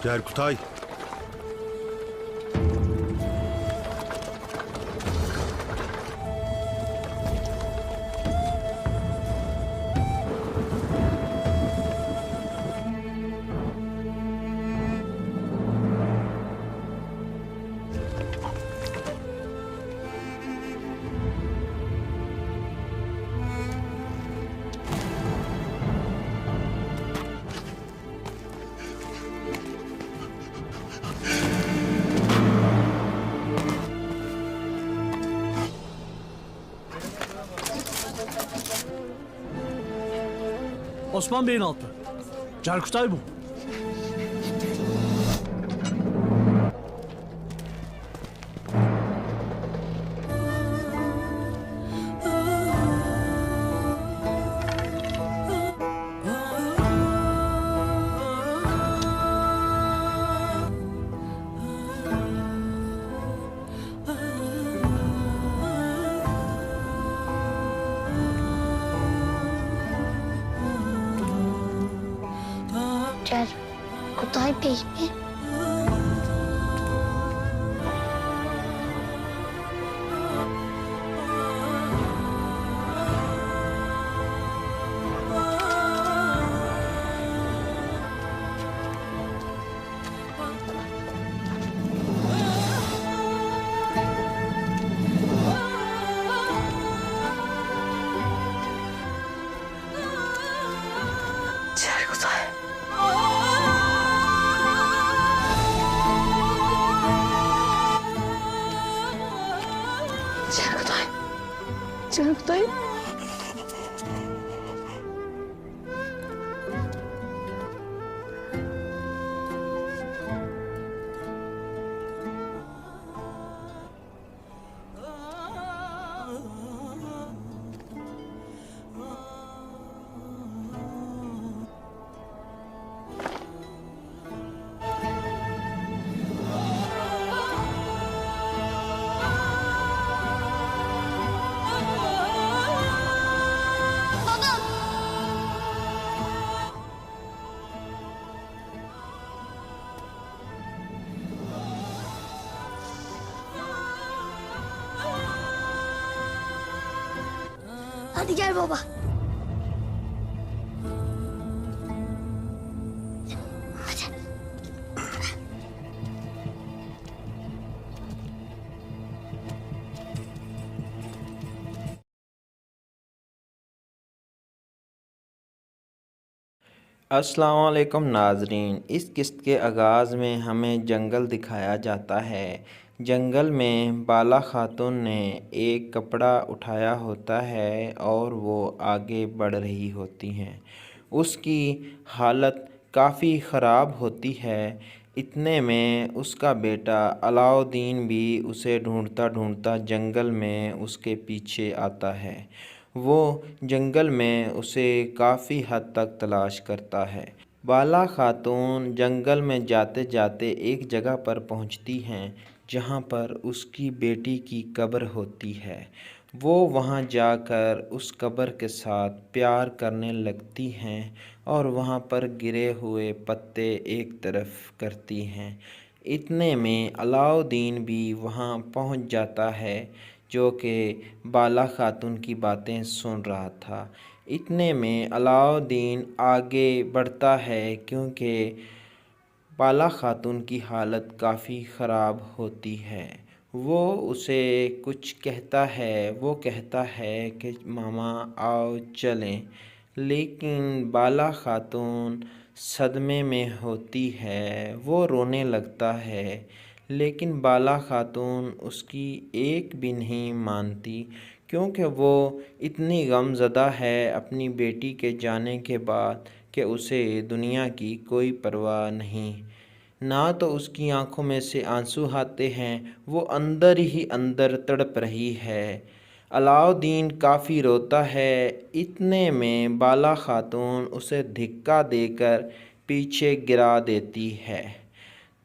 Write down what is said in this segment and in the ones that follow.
Cerkutay. Osman Bey'in altı. Cerkutay bu. Cerkutay Bey mi? Cerkutay. Cerkutay. Cerkutay. Hadi gel baba. Hadi. السلام علیکم ناظرین، اس قسط کے آغاز میں ہمیں جنگل دکھایا جاتا ہے۔ جنگل میں بالا خاتون نے ایک کپڑا اٹھایا ہوتا ہے اور وہ آگے بڑھ رہی ہوتی ہیں۔ اس کی حالت کافی خراب ہوتی ہے۔ اتنے میں اس کا بیٹا علاؤدین بھی اسے ڈھونڈتا ڈھونڈتا جنگل میں اس کے پیچھے آتا ہے۔ وہ جنگل میں اسے کافی حد تک تلاش کرتا ہے۔ بالا خاتون جنگل میں جاتے جاتے ایک جگہ پر پہنچتی ہیں جہاں پر اس کی بیٹی کی قبر ہوتی ہے۔ وہ وہاں جا کر اس قبر کے ساتھ پیار کرنے لگتی ہیں اور وہاں پر گرے ہوئے پتے ایک طرف کرتی ہیں۔ اتنے میں علاؤدین بھی وہاں پہنچ جاتا ہے جو کہ بالا خاتون کی باتیں سن رہا تھا۔ اتنے میں علاؤدین آگے بڑھتا ہے کیونکہ بالا خاتون کی حالت کافی خراب ہوتی ہے۔ وہ اسے کچھ کہتا ہے، وہ کہتا ہے کہ ماما آؤ چلیں، لیکن بالا خاتون صدمے میں ہوتی ہے، وہ رونے لگتا ہے، لیکن بالا خاتون اس کی ایک بھی نہیں مانتی کیونکہ وہ اتنی غم زدہ ہے اپنی بیٹی کے جانے کے بعد کہ اسے دنیا کی کوئی پرواہ نہیں۔ نہ تو اس کی آنکھوں میں سے آنسو آتے ہیں، وہ اندر ہی اندر تڑپ رہی ہے۔ علاؤدین کافی روتا ہے۔ اتنے میں بالا خاتون اسے دھکا دے کر پیچھے گرا دیتی ہے۔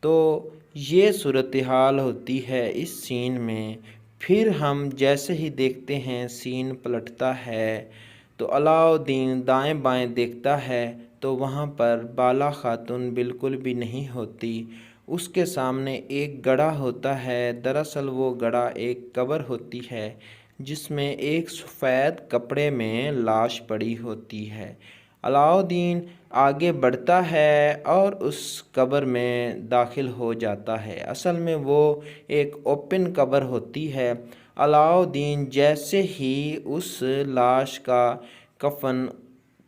تو یہ صورتحال ہوتی ہے اس سین میں۔ پھر ہم جیسے ہی دیکھتے ہیں سین پلٹتا ہے تو علاؤدین دائیں بائیں دیکھتا ہے تو وہاں پر بالا خاتون بالکل بھی نہیں ہوتی۔ اس کے سامنے ایک گڑھا ہوتا ہے، دراصل وہ گڑھا ایک قبر ہوتی ہے جس میں ایک سفید کپڑے میں لاش پڑی ہوتی ہے۔ علاؤدین آگے بڑھتا ہے اور اس قبر میں داخل ہو جاتا ہے۔ اصل میں وہ ایک اوپن قبر ہوتی ہے۔ علاؤدین جیسے ہی اس لاش کا کفن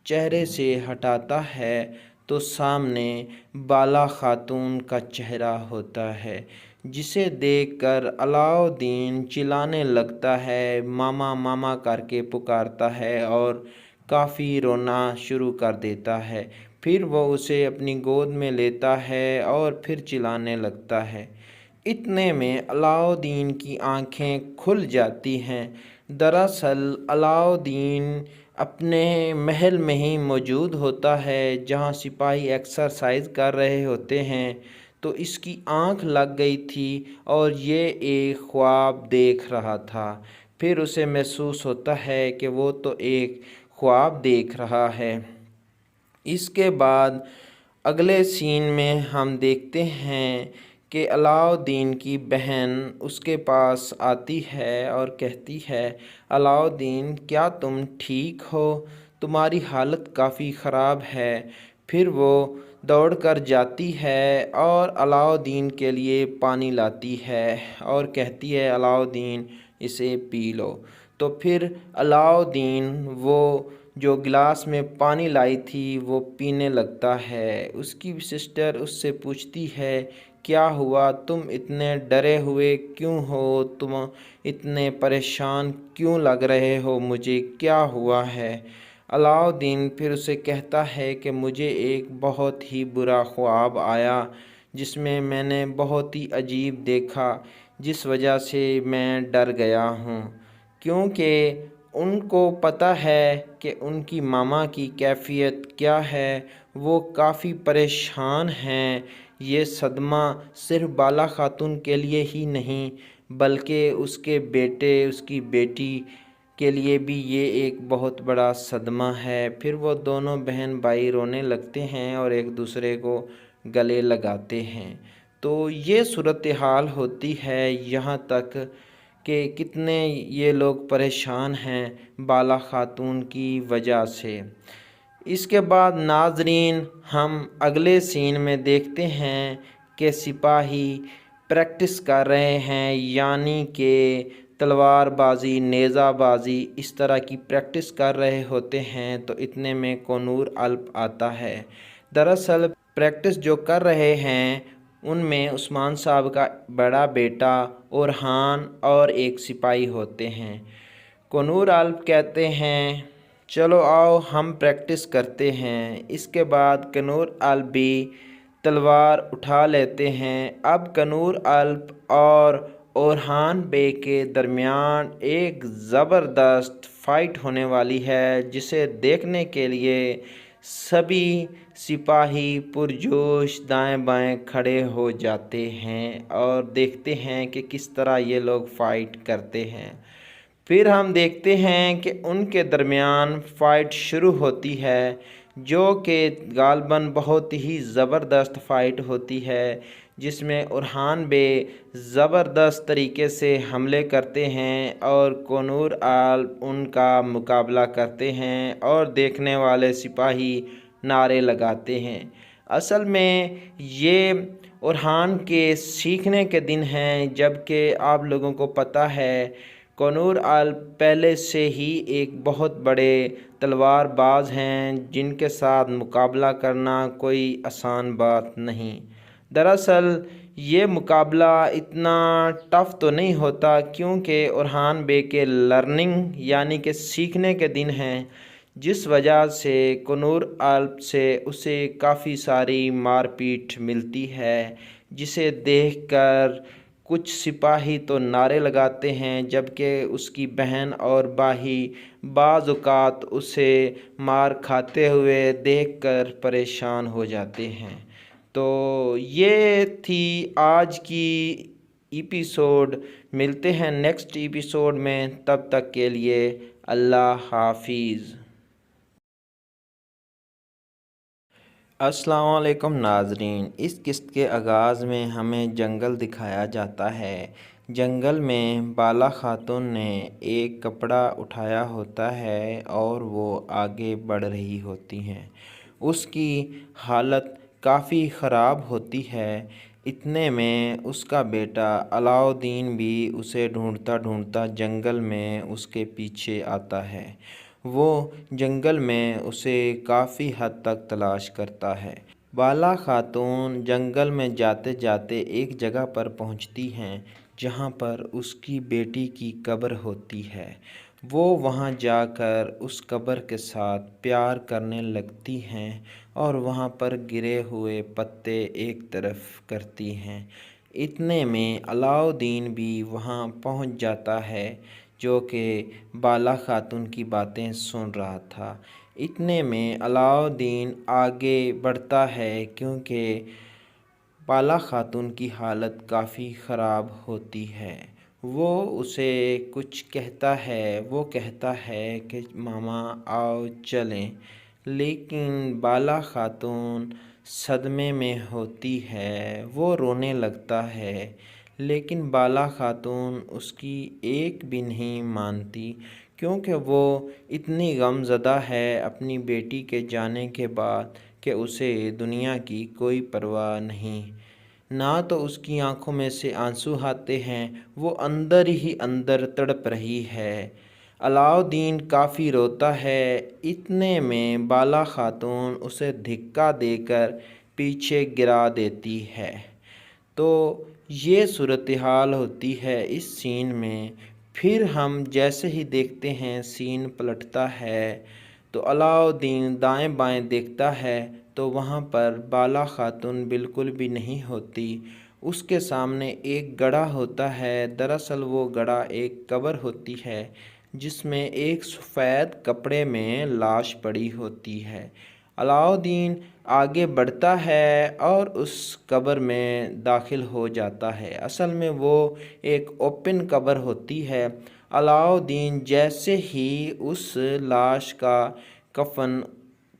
چہرے سے ہٹاتا ہے تو سامنے بالا خاتون کا چہرہ ہوتا ہے، جسے دیکھ کر علاؤدین چلانے لگتا ہے، ماما ماما کر کے پکارتا ہے اور کافی رونا شروع کر دیتا ہے۔ پھر وہ اسے اپنی گود میں لیتا ہے اور پھر چلانے لگتا ہے۔ اتنے میں علاؤدین کی آنکھیں کھل جاتی ہیں۔ دراصل علاؤدین اپنے محل میں ہی موجود ہوتا ہے جہاں سپاہی ایکسرسائز کر رہے ہوتے ہیں، تو اس کی آنکھ لگ گئی تھی اور یہ ایک خواب دیکھ رہا تھا۔ پھر اسے محسوس ہوتا ہے کہ وہ تو ایک خواب دیکھ رہا ہے۔ اس کے بعد اگلے سین میں ہم دیکھتے ہیں کہ علاؤدین کی بہن اس کے پاس آتی ہے اور کہتی ہے، علاؤدین کیا تم ٹھیک ہو؟ تمہاری حالت کافی خراب ہے۔ پھر وہ دوڑ کر جاتی ہے اور علاؤدین کے لیے پانی لاتی ہے اور کہتی ہے، علاؤدین اسے پی لو۔ تو پھر علاؤدین وہ جو گلاس میں پانی لائی تھی وہ پینے لگتا ہے۔ اس کی سسٹر اس سے پوچھتی ہے، کیا ہوا؟ تم اتنے ڈرے ہوئے کیوں ہو؟ تم اتنے پریشان کیوں لگ رہے ہو؟ مجھے کیا ہوا ہے؟ علاؤدین پھر اسے کہتا ہے کہ مجھے ایک بہت ہی برا خواب آیا جس میں نے بہت ہی عجیب دیکھا، جس وجہ سے میں ڈر گیا ہوں، کیونکہ ان کو پتہ ہے کہ ان کی ماما کی کیفیت کیا ہے۔ وہ کافی پریشان ہیں۔ یہ صدمہ صرف بالا خاتون کے لیے ہی نہیں بلکہ اس کے بیٹے، اس کی بیٹی کے لیے بھی یہ ایک بہت بڑا صدمہ ہے۔ پھر وہ دونوں بہن بھائی رونے لگتے ہیں اور ایک دوسرے کو گلے لگاتے ہیں۔ تو یہ صورتحال ہوتی ہے یہاں تک کہ کتنے یہ لوگ پریشان ہیں بالا خاتون کی وجہ سے۔ اس کے بعد ناظرین ہم اگلے سین میں دیکھتے ہیں کہ سپاہی پریکٹس کر رہے ہیں، یعنی کہ تلوار بازی، نیزہ بازی، اس طرح کی پریکٹس کر رہے ہوتے ہیں۔ تو اتنے میں کنور الپ آتا ہے۔ دراصل پریکٹس جو کر رہے ہیں ان میں عثمان صاحب کا بڑا بیٹا اورحان اور ایک سپاہی ہوتے ہیں۔ کنور الپ کہتے ہیں، چلو آؤ ہم پریکٹس کرتے ہیں۔ اس کے بعد کنور الپ بھی تلوار اٹھا لیتے ہیں۔ اب کنور الپ اور اورحان بے کے درمیان ایک زبردست فائٹ ہونے والی ہے، جسے دیکھنے کے لیے سبھی سپاہی پرجوش دائیں بائیں کھڑے ہو جاتے ہیں اور دیکھتے ہیں کہ کس طرح یہ لوگ فائٹ کرتے ہیں۔ پھر ہم دیکھتے ہیں کہ ان کے درمیان فائٹ شروع ہوتی ہے، جو کہ غالباً بہت ہی زبردست فائٹ ہوتی ہے، جس میں اورحان بے زبردست طریقے سے حملے کرتے ہیں اور کنور الپ ان کا مقابلہ کرتے ہیں اور دیکھنے والے سپاہی نعرے لگاتے ہیں۔ اصل میں یہ اورحان کے سیکھنے کے دن ہیں، جبکہ آپ لوگوں کو پتہ ہے کنور الپ پہلے سے ہی ایک بہت بڑے تلوار باز ہیں جن کے ساتھ مقابلہ کرنا کوئی آسان بات نہیں۔ دراصل یہ مقابلہ اتنا ٹف تو نہیں ہوتا، کیونکہ اورحان بے کے لرننگ یعنی کہ سیکھنے کے دن ہیں، جس وجہ سے کنور الپ سے اسے کافی ساری مار پیٹ ملتی ہے، جسے دیکھ کر کچھ سپاہی تو نعرے لگاتے ہیں، جبکہ اس کی بہن اور بھائی بعض اوقات اسے مار کھاتے ہوئے دیکھ کر پریشان ہو جاتے ہیں۔ تو یہ تھی آج کی ایپیسوڈ۔ ملتے ہیں نیکسٹ ایپیسوڈ میں، تب تک کے لیے اللہ حافظ۔ السلام علیکم ناظرین، اس قسط کے آغاز میں ہمیں جنگل دکھایا جاتا ہے۔ جنگل میں بالا خاتون نے ایک کپڑا اٹھایا ہوتا ہے اور وہ آگے بڑھ رہی ہوتی ہیں۔ اس کی حالت کافی خراب ہوتی ہے۔ اتنے میں اس کا بیٹا علاؤدین بھی اسے ڈھونڈتا ڈھونڈتا جنگل میں اس کے پیچھے آتا ہے۔ وہ جنگل میں اسے کافی حد تک تلاش کرتا ہے۔ بالا خاتون جنگل میں جاتے جاتے ایک جگہ پر پہنچتی ہیں جہاں پر اس کی بیٹی کی قبر ہوتی ہے۔ وہ وہاں جا کر اس قبر کے ساتھ پیار کرنے لگتی ہیں اور وہاں پر گرے ہوئے پتے ایک طرف کرتی ہیں۔ اتنے میں علاؤدین بھی وہاں پہنچ جاتا ہے جو کہ بالا خاتون کی باتیں سن رہا تھا۔ اتنے میں علاؤدین آگے بڑھتا ہے کیونکہ بالا خاتون کی حالت کافی خراب ہوتی ہے۔ وہ اسے کچھ کہتا ہے، وہ کہتا ہے کہ ماما آؤ چلیں، لیکن بالا خاتون صدمے میں ہوتی ہے، وہ رونے لگتا ہے، لیکن بالا خاتون اس کی ایک بھی نہیں مانتی کیونکہ وہ اتنی غم زدہ ہے اپنی بیٹی کے جانے کے بعد کہ اسے دنیا کی کوئی پرواہ نہیں۔ نہ تو اس کی آنکھوں میں سے آنسو آتے ہیں، وہ اندر ہی اندر تڑپ رہی ہے۔ علاؤدین کافی روتا ہے۔ اتنے میں بالا خاتون اسے دھکا دے کر پیچھے گرا دیتی ہے۔ تو یہ صورتحال ہوتی ہے اس سین میں۔ پھر ہم جیسے ہی دیکھتے ہیں سین پلٹتا ہے تو علاؤدین دائیں بائیں دیکھتا ہے تو وہاں پر بالا خاتون بالکل بھی نہیں ہوتی۔ اس کے سامنے ایک گڑھا ہوتا ہے۔ دراصل وہ گڑھا ایک قبر ہوتی ہے جس میں ایک سفید کپڑے میں لاش پڑی ہوتی ہے۔ علاؤدین آگے بڑھتا ہے اور اس قبر میں داخل ہو جاتا ہے۔ اصل میں وہ ایک اوپن قبر ہوتی ہے۔ علاؤدین جیسے ہی اس لاش کا کفن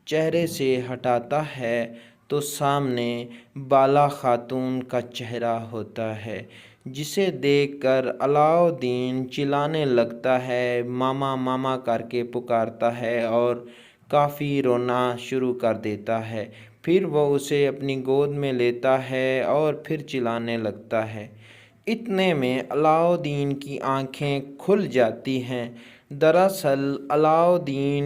چہرے سے ہٹاتا ہے تو سامنے بالا خاتون کا چہرہ ہوتا ہے، جسے دیکھ کر علاؤدین چلانے لگتا ہے، ماما ماما کر کے پکارتا ہے اور کافی رونا شروع کر دیتا ہے۔ پھر وہ اسے اپنی گود میں لیتا ہے اور پھر چلانے لگتا ہے۔ اتنے میں علاؤدین کی آنکھیں کھل جاتی ہیں۔ دراصل علاؤدین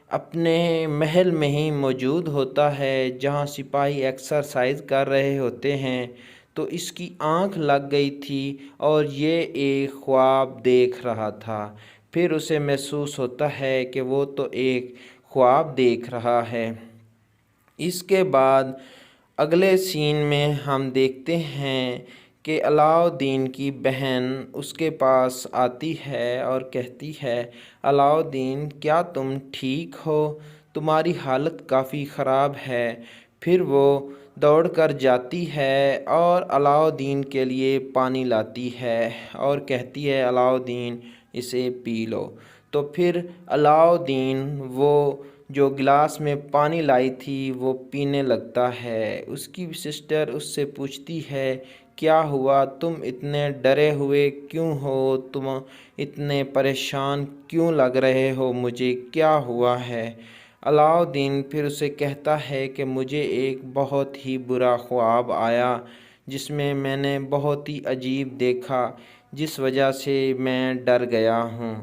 اپنے محل میں ہی موجود ہوتا ہے جہاں سپاہی ایکسرسائز کر رہے ہوتے ہیں، تو اس کی آنکھ لگ گئی تھی اور یہ ایک خواب دیکھ رہا تھا۔ پھر اسے محسوس ہوتا ہے کہ وہ تو ایک خواب دیکھ رہا ہے۔ اس کے بعد اگلے سین میں ہم دیکھتے ہیں کہ علاؤدین کی بہن اس کے پاس آتی ہے اور کہتی ہے، علاؤدین کیا تم ٹھیک ہو؟ تمہاری حالت کافی خراب ہے۔ پھر وہ دوڑ کر جاتی ہے اور علاؤدین کے لیے پانی لاتی ہے اور کہتی ہے، علاؤدین اسے پی لو۔ تو پھر علاؤدین وہ جو گلاس میں پانی لائی تھی وہ پینے لگتا ہے۔ اس کی سسٹر اس سے پوچھتی ہے، کیا ہوا؟ تم اتنے ڈرے ہوئے کیوں ہو؟ تم اتنے پریشان کیوں لگ رہے ہو؟ مجھے کیا ہوا ہے؟ علاؤدین پھر اسے کہتا ہے کہ مجھے ایک بہت ہی برا خواب آیا جس میں نے بہت ہی عجیب دیکھا، جس وجہ سے میں ڈر گیا ہوں،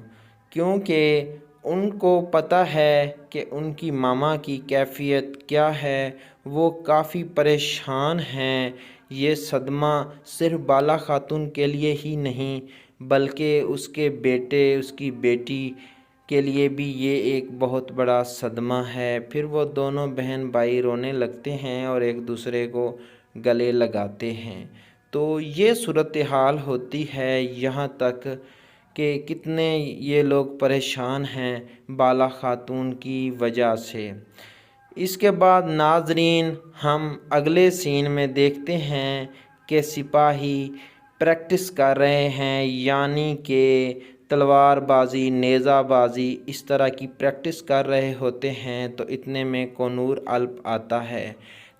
کیونکہ ان کو پتہ ہے کہ ان کی ماما کی کیفیت کیا ہے۔ وہ کافی پریشان ہیں۔ یہ صدمہ صرف بالا خاتون کے لیے ہی نہیں بلکہ اس کے بیٹے، اس کی بیٹی کے لیے بھی یہ ایک بہت بڑا صدمہ ہے۔ پھر وہ دونوں بہن بھائی رونے لگتے ہیں اور ایک دوسرے کو گلے لگاتے ہیں۔ تو یہ صورتحال ہوتی ہے یہاں تک کہ کتنے یہ لوگ پریشان ہیں بالا خاتون کی وجہ سے۔ اس کے بعد ناظرین ہم اگلے سین میں دیکھتے ہیں کہ سپاہی پریکٹس کر رہے ہیں، یعنی کہ تلوار بازی، نیزہ بازی، اس طرح کی پریکٹس کر رہے ہوتے ہیں۔ تو اتنے میں کنور الپ آتا ہے۔